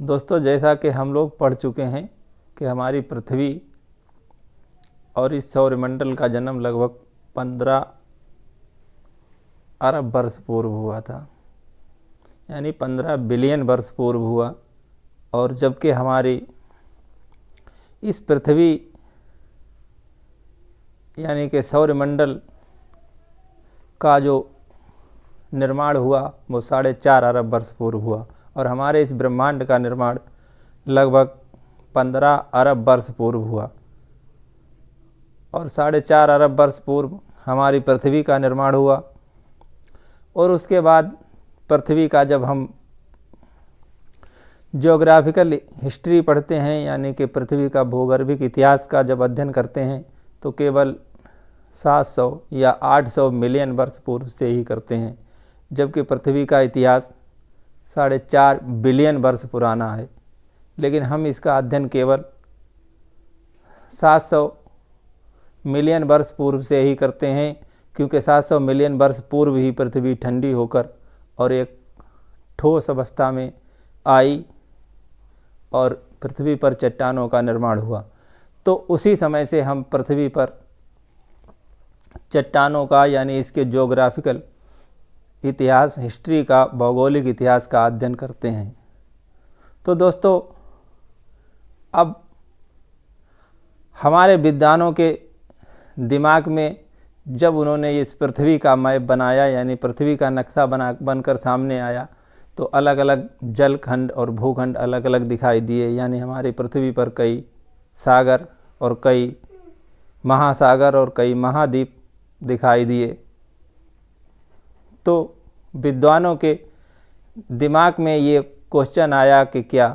दोस्तों, जैसा कि हम लोग पढ़ चुके हैं कि हमारी पृथ्वी और इस सौरमंडल का जन्म लगभग 15 अरब वर्ष पूर्व हुआ था, यानी 15 बिलियन वर्ष पूर्व हुआ। और जबकि हमारी इस पृथ्वी यानी कि सौरमंडल का जो निर्माण हुआ वो 4.5 अरब वर्ष पूर्व हुआ और हमारे इस ब्रह्मांड का निर्माण लगभग 15 अरब वर्ष पूर्व हुआ। और 4.5 अरब वर्ष पूर्व हमारी पृथ्वी का निर्माण हुआ और उसके बाद पृथ्वी का जब हम ज्योग्राफिकल हिस्ट्री पढ़ते हैं यानी कि पृथ्वी का भूगर्भिक इतिहास का जब अध्ययन करते हैं तो केवल 700 या 800 मिलियन वर्ष पूर्व से ही करते हैं, जबकि पृथ्वी का इतिहास 4.5 बिलियन वर्ष पुराना है। लेकिन हम इसका अध्ययन केवल 700 मिलियन वर्ष पूर्व से ही करते हैं, क्योंकि 700 मिलियन वर्ष पूर्व ही पृथ्वी ठंडी होकर और एक ठोस अवस्था में आई और पृथ्वी पर चट्टानों का निर्माण हुआ। तो उसी समय से हम पृथ्वी पर चट्टानों का यानी इसके ज्योग्राफिकल इतिहास, हिस्ट्री का, भौगोलिक इतिहास का अध्ययन करते हैं। तो दोस्तों, अब हमारे विद्वानों के दिमाग में जब उन्होंने इस पृथ्वी का मैप बनाया यानी पृथ्वी का नक्शा बनकर सामने आया तो अलग अलग जल खंड और भूखंड अलग अलग दिखाई दिए। यानी हमारी पृथ्वी पर कई सागर और कई महासागर और कई महाद्वीप दिखाई दिए। तो विद्वानों के दिमाग में ये क्वेश्चन आया कि क्या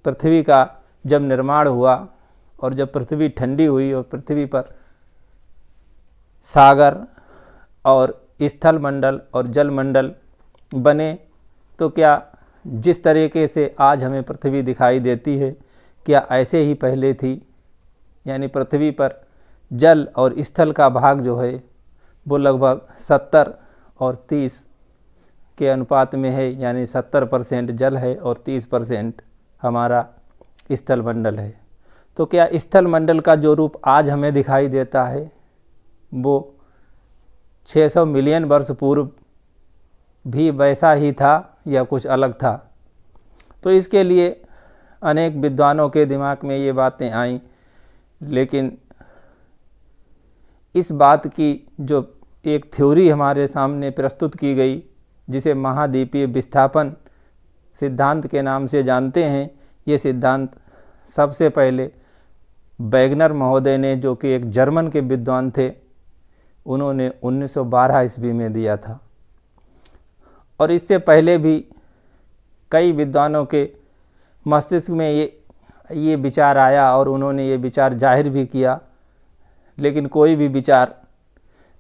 पृथ्वी का जब निर्माण हुआ और जब पृथ्वी ठंडी हुई और पृथ्वी पर सागर और स्थल मंडल और जल मंडल बने तो क्या जिस तरीके से आज हमें पृथ्वी दिखाई देती है क्या ऐसे ही पहले थी? यानी पृथ्वी पर जल और स्थल का भाग जो है वो लगभग 70 और 30 के अनुपात में है, यानी 70% जल है और 30% हमारा स्थल मंडल है। तो क्या स्थल मंडल का जो रूप आज हमें दिखाई देता है वो 600 मिलियन वर्ष पूर्व भी वैसा ही था या कुछ अलग था? तो इसके लिए अनेक विद्वानों के दिमाग में ये बातें आईं, लेकिन इस बात की जो एक थ्योरी हमारे सामने प्रस्तुत की गई जिसे महाद्वीपीय विस्थापन सिद्धांत के नाम से जानते हैं, ये सिद्धांत सबसे पहले वैगनर महोदय ने, जो कि एक जर्मन के विद्वान थे, उन्होंने 1912 ईस्वी में दिया था। और इससे पहले भी कई विद्वानों के मस्तिष्क में ये विचार आया और उन्होंने ये विचार जाहिर भी किया, लेकिन कोई भी विचार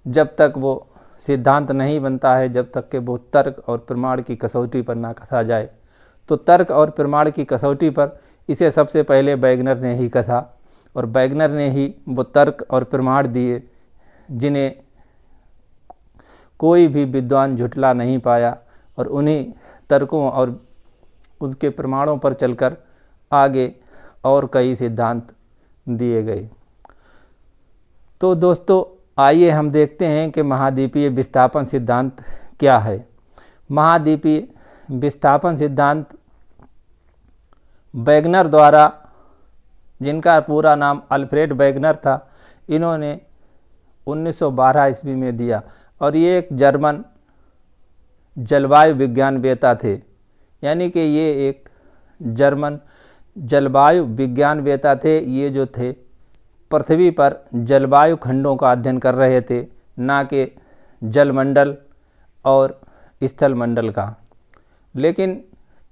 जब तक वो सिद्धांत नहीं बनता है, जब तक कि वो तर्क और प्रमाण की कसौटी पर ना कसा जाए। तो तर्क और प्रमाण की कसौटी पर इसे सबसे पहले वैगनर ने ही कसा और वैगनर ने ही वो तर्क और प्रमाण दिए जिन्हें कोई भी विद्वान झुठला नहीं पाया, और उन्हीं तर्कों और उसके प्रमाणों पर चलकर आगे और कई सिद्धांत दिए गए। तो दोस्तों, आइए हम देखते हैं कि महाद्वीपीय विस्थापन सिद्धांत क्या है। महाद्वीपीय विस्थापन सिद्धांत वैगनर द्वारा, जिनका पूरा नाम अल्फ्रेड वैगनर था, इन्होंने 1912 ईस्वी में दिया और ये एक जर्मन जलवायु विज्ञानवेत्ता थे। यानी कि ये एक जर्मन जलवायु विज्ञानवेत्ता थे। ये जो थे पृथ्वी पर जलवायु खंडों का अध्ययन कर रहे थे, ना कि जलमंडल और स्थल मंडल का। लेकिन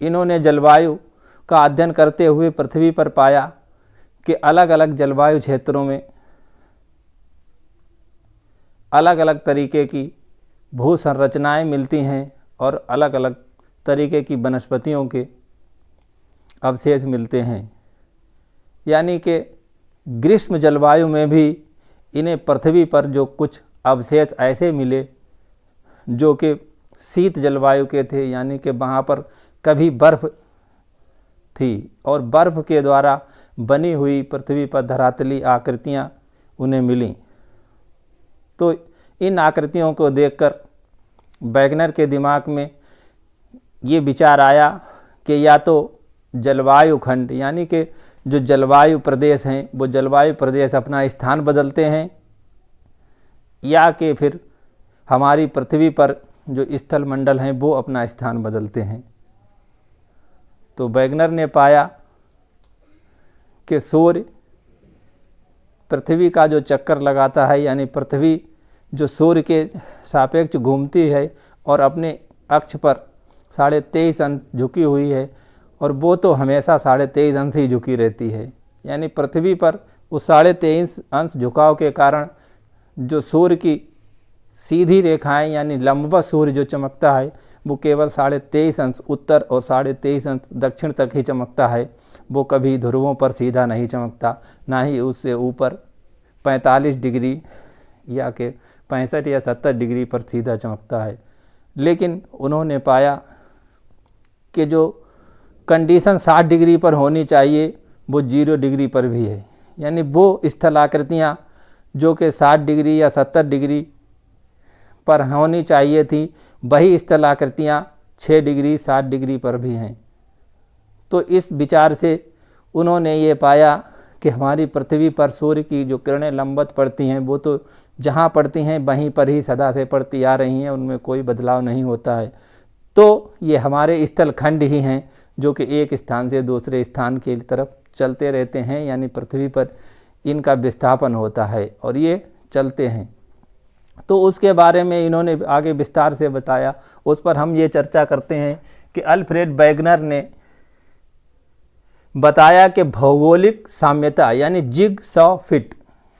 इन्होंने जलवायु का अध्ययन करते हुए पृथ्वी पर पाया कि अलग अलग जलवायु क्षेत्रों में अलग अलग तरीके की भू संरचनाएँ मिलती हैं और अलग अलग तरीके की वनस्पतियों के अवशेष मिलते हैं। यानी कि ग्रीष्म जलवायु में भी इन्हें पृथ्वी पर जो कुछ अवशेष ऐसे मिले जो कि शीत जलवायु के थे, यानी कि वहाँ पर कभी बर्फ़ थी और बर्फ़ के द्वारा बनी हुई पृथ्वी पर धरातली आकृतियाँ उन्हें मिलीं। तो इन आकृतियों को देखकर वैगनर के दिमाग में ये विचार आया कि या तो जलवायु खंड यानी कि जो जलवायु प्रदेश हैं वो जलवायु प्रदेश अपना स्थान बदलते हैं, या कि फिर हमारी पृथ्वी पर जो स्थल मंडल हैं वो अपना स्थान बदलते हैं। तो वैगनर ने पाया कि सूर्य पृथ्वी का जो चक्कर लगाता है, यानी पृथ्वी जो सूर्य के सापेक्ष घूमती है और अपने अक्ष पर 23.5 अंश झुकी हुई है, और वो तो हमेशा 23.5 अंश ही झुकी रहती है। यानी पृथ्वी पर उस 23.5 अंश झुकाव के कारण जो सूर्य की सीधी रेखाएं यानी लंबवत सूर्य जो चमकता है वो केवल 23.5 अंश उत्तर और 23.5 अंश दक्षिण तक ही चमकता है। वो कभी ध्रुवों पर सीधा नहीं चमकता, ना ही उससे ऊपर 45 डिग्री या कि 65 या 70 डिग्री पर सीधा चमकता है। लेकिन उन्होंने पाया कि जो कंडीशन 60 डिग्री पर होनी चाहिए वो 0 डिग्री पर भी है। यानी वो स्थलाकृतियाँ जो कि 60 डिग्री या 70 डिग्री पर होनी चाहिए थी, वही स्थलाकृतियाँ 6 डिग्री 60 डिग्री पर भी हैं। तो इस विचार से उन्होंने ये पाया कि हमारी पृथ्वी पर सूर्य की जो किरणें लंबवत पड़ती हैं वो तो जहाँ पड़ती हैं वहीं पर ही सदा से पड़ती आ रही हैं, उनमें कोई बदलाव नहीं होता है। तो ये हमारे स्थल खंड ही हैं जो कि एक स्थान से दूसरे स्थान की तरफ चलते रहते हैं, यानी पृथ्वी पर इनका विस्थापन होता है और ये चलते हैं। तो उसके बारे में इन्होंने आगे विस्तार से बताया, उस पर हम ये चर्चा करते हैं कि अल्फ्रेड वैगनर ने बताया कि भौगोलिक साम्यता यानी जिगसॉ फिट,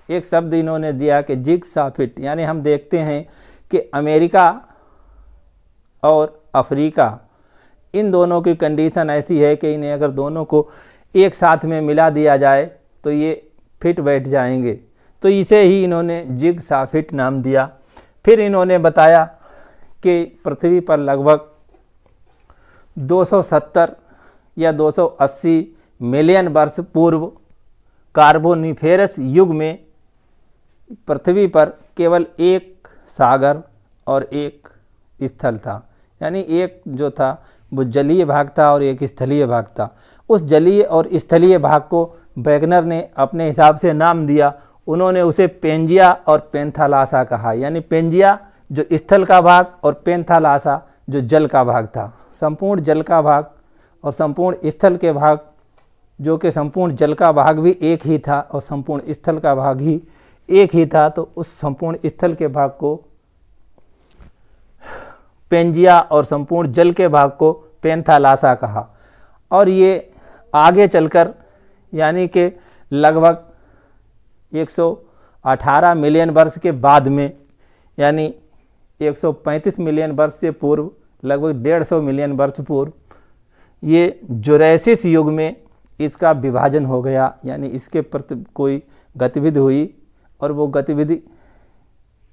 एक शब्द इन्होंने दिया कि जिगसॉ फिट, यानी हम देखते हैं कि अमेरिका और अफ्रीका इन दोनों की कंडीशन ऐसी है कि इन्हें अगर दोनों को एक साथ में मिला दिया जाए तो ये फिट बैठ जाएंगे। तो इसे ही इन्होंने जिगसॉ फिट नाम दिया। फिर इन्होंने बताया कि पृथ्वी पर लगभग 270 या 280 मिलियन वर्ष पूर्व कार्बोनिफेरस युग में पृथ्वी पर केवल एक सागर और एक स्थल था, यानी एक जो था वो जलीय भाग था और एक स्थलीय भाग था। उस जलीय और स्थलीय भाग को वैगनर ने अपने हिसाब से नाम दिया। उन्होंने उसे पेंजिया और पेंथालासा कहा, यानी पेंजिया जो स्थल का भाग और पेंथालासा जो जल का भाग था। संपूर्ण जल का भाग और संपूर्ण स्थल के भाग, जो कि संपूर्ण जल का भाग भी एक ही था और संपूर्ण स्थल का भाग ही एक ही था, तो उस संपूर्ण स्थल के भाग को पेंजिया और संपूर्ण जल के भाग को पेंथालासा कहा। और ये आगे चलकर यानी कि लगभग 118 मिलियन वर्ष के बाद में, यानी 135 मिलियन वर्ष से पूर्व, लगभग 150 मिलियन वर्ष पूर्व, ये जुरैसिक युग में इसका विभाजन हो गया। यानी इसके प्रति कोई गतिविधि हुई और वो गतिविधि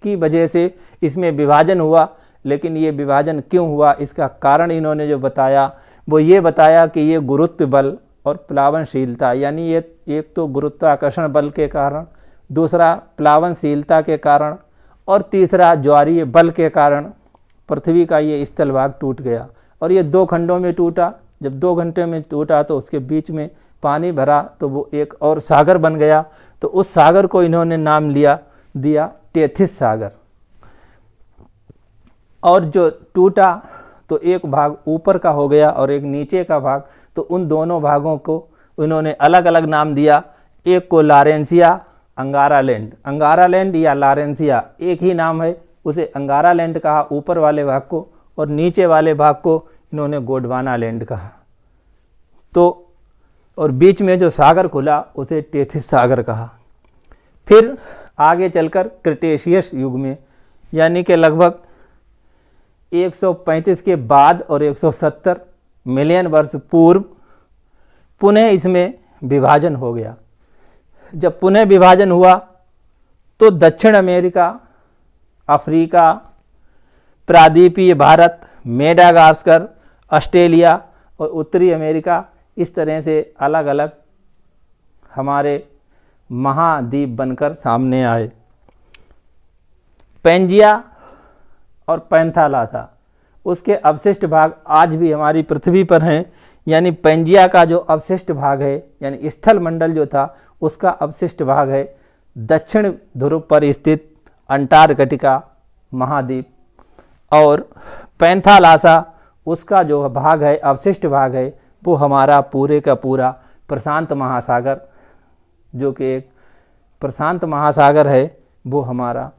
की वजह से इसमें विभाजन हुआ। लेकिन ये विभाजन क्यों हुआ, इसका कारण इन्होंने जो बताया वो ये बताया कि ये गुरुत्व बल और प्लावनशीलता, यानी ये एक तो गुरुत्वाकर्षण बल के कारण, दूसरा प्लावनशीलता के कारण और तीसरा ज्वारीय बल के कारण पृथ्वी का ये स्थल भाग टूट गया। और ये 2 खंडों में टूटा। जब 2 घंटे में टूटा तो उसके बीच में पानी भरा तो वो एक और सागर बन गया। तो उस सागर को इन्होंने नाम दिया टेथिस सागर। और जो टूटा तो एक भाग ऊपर का हो गया और एक नीचे का भाग, तो उन दोनों भागों को उन्होंने अलग अलग नाम दिया। एक को लारेंसिया, अंगारालैंड या लारेंसिया एक ही नाम है, उसे अंगारालैंड कहा ऊपर वाले भाग को, और नीचे वाले भाग को इन्होंने गोंडवाना लैंड कहा। तो और बीच में जो सागर खुला उसे टेथिस सागर कहा। फिर आगे चलकर क्रिटेशियस युग में, यानी कि लगभग 135 के बाद और 170 मिलियन वर्ष पूर्व पुनः इसमें विभाजन हो गया। जब पुनः विभाजन हुआ तो दक्षिण अमेरिका, अफ्रीका, प्रायद्वीपीय भारत, मेडागास्कर, ऑस्ट्रेलिया और उत्तरी अमेरिका, इस तरह से अलग अलग हमारे महाद्वीप बनकर सामने आए। पैंजिया और पैंथालासा उसके अवशिष्ट भाग आज भी हमारी पृथ्वी पर हैं। यानी पैंजिया का जो अवशिष्ट भाग है, यानी स्थल मंडल जो था उसका अवशिष्ट भाग है दक्षिण ध्रुव पर स्थित अंटार्कटिका महाद्वीप, और पैंथालासा उसका जो भाग है, अवशिष्ट भाग है, वो हमारा पूरे का पूरा प्रशांत महासागर, जो कि एक प्रशांत महासागर है, वो हमारा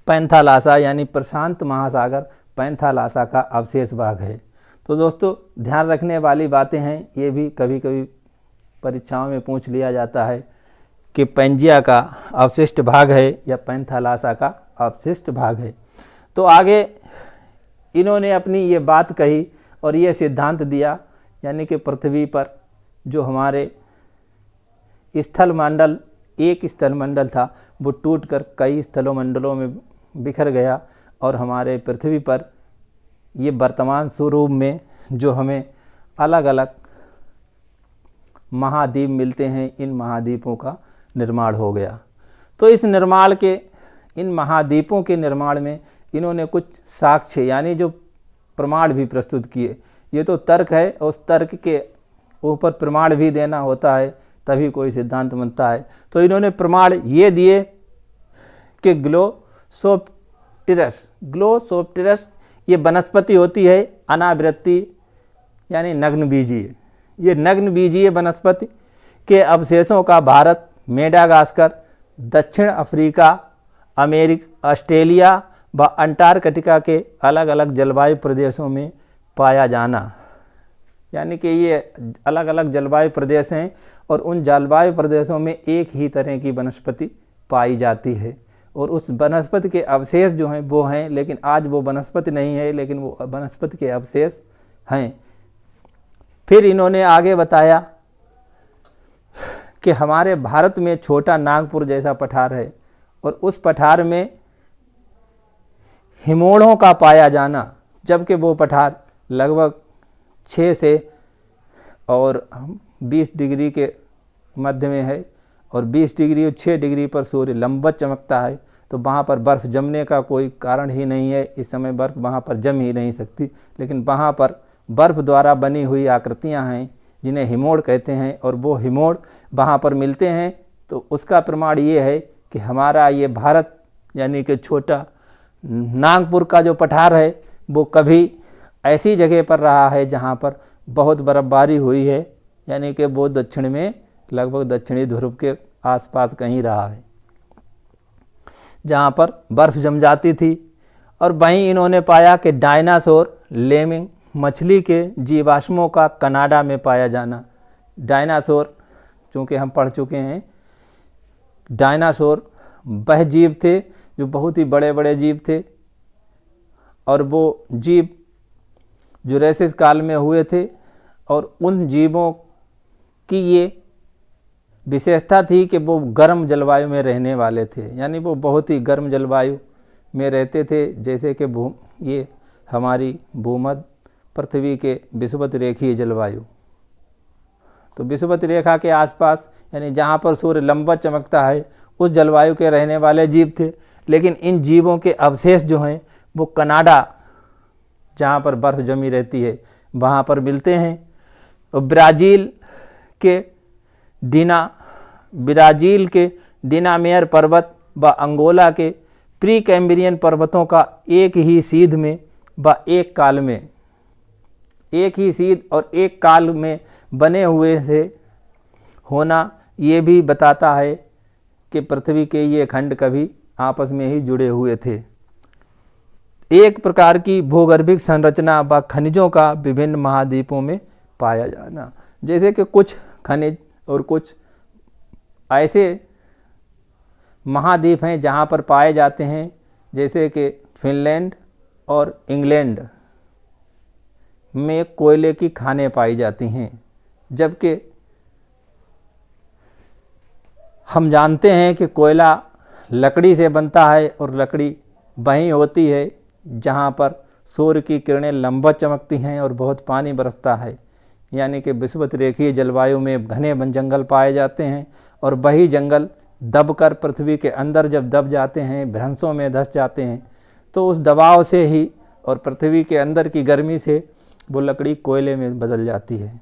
पैंथालासा यानी प्रशांत महासागर पैंथालासा का अवशेष भाग है। तो दोस्तों ध्यान रखने वाली बातें हैं, ये भी कभी कभी परीक्षाओं में पूछ लिया जाता है कि पैंजिया का अवशिष्ट भाग है या पैंथालासा का अवशिष्ट भाग है। तो आगे इन्होंने अपनी ये बात कही और ये सिद्धांत दिया, यानी कि पृथ्वी पर जो हमारे स्थल मंडल, एक स्थल मंडल था वो टूटकर कई स्थलों मंडलों में बिखर गया, और हमारे पृथ्वी पर ये वर्तमान स्वरूप में जो हमें अलग अलग महाद्वीप मिलते हैं, इन महाद्वीपों का निर्माण हो गया। तो इस निर्माण के, इन महाद्वीपों के निर्माण में इन्होंने कुछ साक्ष्य यानी जो प्रमाण भी प्रस्तुत किए। ये तो तर्क है, उस तर्क के ऊपर प्रमाण भी देना होता है, तभी कोई सिद्धांत बनता है। तो इन्होंने प्रमाण ये दिए कि ग्लोसोप्टेरस ये वनस्पति होती है अनावृत्ति यानी नग्न बीजीय। ये नग्न बीजीय वनस्पति के अवशेषों का भारत, मेडागास्कर, दक्षिण अफ्रीका, अमेरिका, ऑस्ट्रेलिया व अंटार्कटिका के अलग अलग जलवायु प्रदेशों में पाया जाना, यानी कि ये अलग अलग जलवायु प्रदेश हैं और उन जलवायु प्रदेशों में एक ही तरह की वनस्पति पाई जाती है, और उस वनस्पति के अवशेष जो हैं वो हैं, लेकिन आज वो वनस्पति नहीं है, लेकिन वो वनस्पति के अवशेष हैं। फिर इन्होंने आगे बताया कि हमारे भारत में छोटा नागपुर जैसा पठार है, और उस पठार में हिमोड़ों का पाया जाना, जबकि वो पठार लगभग 6 से और 20 डिग्री के मध्य में है, और 20 डिग्री और 6 डिग्री पर सूर्य लंबवत चमकता है। तो वहाँ पर बर्फ़ जमने का कोई कारण ही नहीं है, इस समय बर्फ़ वहाँ पर जम ही नहीं सकती, लेकिन वहाँ पर बर्फ़ द्वारा बनी हुई आकृतियाँ हैं जिन्हें हिमोड़ कहते हैं, और वो हिमोड़ वहाँ पर मिलते हैं। तो उसका प्रमाण ये है कि हमारा ये भारत यानी कि छोटा नागपुर का जो पठार है वो कभी ऐसी जगह पर रहा है जहाँ पर बहुत बर्फ़बारी हुई है, यानी कि वो दक्षिण में लगभग दक्षिणी ध्रुव के आसपास कहीं रहा है जहाँ पर बर्फ़ जम जाती थी। और वहीं इन्होंने पाया कि डायनासोर लेमिंग मछली के जीवाश्मों का कनाडा में पाया जाना। डायनासोर चूँकि हम पढ़ चुके हैं, डायनासोर वह जीव थे जो बहुत ही बड़े बड़े जीव थे, और वो जीव जुरासिक काल में हुए थे, और उन जीवों की ये विशेषता थी कि वो गर्म जलवायु में रहने वाले थे, यानी वो बहुत ही गर्म जलवायु में रहते थे, जैसे कि ये हमारी भूमध्य पृथ्वी के विषुवत रेखीय जलवायु। तो विषुवत रेखा के आसपास यानी जहाँ पर सूर्य लंबवत चमकता है उस जलवायु के रहने वाले जीव थे। लेकिन इन जीवों के अवशेष जो हैं वो कनाडा, जहाँ पर बर्फ़ जमी रहती है, वहाँ पर मिलते हैं। और ब्राज़ील के डिनामेयर पर्वत व अंगोला के प्री कैम्ब्रियन पर्वतों का एक ही सीध में व एक ही सीध और एक काल में बने हुए से होना ये भी बताता है कि पृथ्वी के ये खंड कभी आपस में ही जुड़े हुए थे। एक प्रकार की भूगर्भिक संरचना व खनिजों का विभिन्न महाद्वीपों में पाया जाना, जैसे कि कुछ खनिज और कुछ ऐसे महाद्वीप हैं जहाँ पर पाए जाते हैं, जैसे कि फिनलैंड और इंग्लैंड में कोयले की खानें पाई जाती हैं, जबकि हम जानते हैं कि कोयला लकड़ी से बनता है और लकड़ी वहीं होती है जहाँ पर सूर्य की किरणें लंबवत चमकती हैं और बहुत पानी बरसता है। यानी कि विषुवत रेखीय जलवायु में घने वन जंगल पाए जाते हैं, और वही जंगल दबकर पृथ्वी के अंदर जब दब जाते हैं, भ्रंशों में धंस जाते हैं, तो उस दबाव से ही और पृथ्वी के अंदर की गर्मी से वो लकड़ी कोयले में बदल जाती है।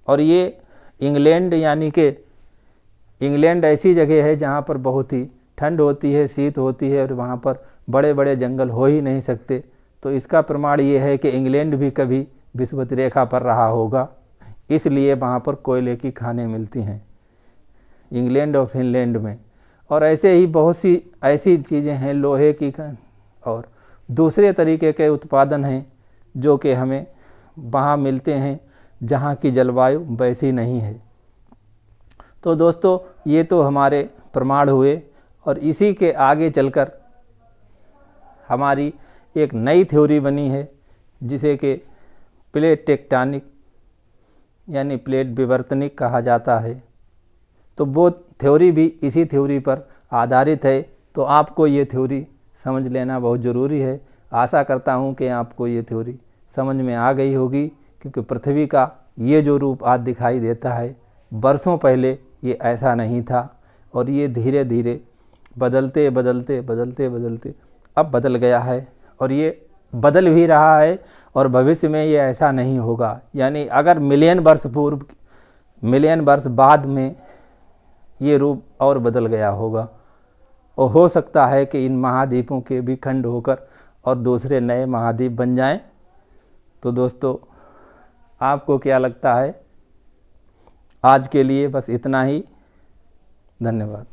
और ये इंग्लैंड, यानी कि इंग्लैंड ऐसी जगह है जहाँ पर बहुत ही ठंड होती है, शीत होती है, और वहाँ पर बड़े बड़े जंगल हो ही नहीं सकते। तो इसका प्रमाण ये है कि इंग्लैंड भी कभी विषुवत रेखा पर रहा होगा, इसलिए वहाँ पर कोयले की खानें मिलती हैं इंग्लैंड और फिनलैंड में। और ऐसे ही बहुत सी ऐसी चीज़ें हैं, लोहे की और दूसरे तरीके के उत्पादन हैं जो कि हमें वहाँ मिलते हैं जहाँ की जलवायु वैसी नहीं है। तो दोस्तों, ये तो हमारे प्रमाण हुए, और इसी के आगे चलकर हमारी एक नई थ्योरी बनी है जिसे कि प्लेट टेक्टोनिक यानी प्लेट विवर्तनिक कहा जाता है। तो वो थ्योरी भी इसी थ्योरी पर आधारित है। तो आपको ये थ्योरी समझ लेना बहुत ज़रूरी है। आशा करता हूँ कि आपको ये थ्योरी समझ में आ गई होगी, क्योंकि पृथ्वी का ये जो रूप आज दिखाई देता है, बरसों पहले ये ऐसा नहीं था, और ये धीरे धीरे बदलते बदलते बदलते बदलते अब बदल गया है, और ये बदल भी रहा है, और भविष्य में ये ऐसा नहीं होगा। यानी अगर मिलियन वर्ष बाद में ये रूप और बदल गया होगा, और हो सकता है कि इन महाद्वीपों के भी खंड होकर और दूसरे नए महाद्वीप बन जाएं। तो दोस्तों, आपको क्या लगता है? आज के लिए बस इतना ही। धन्यवाद।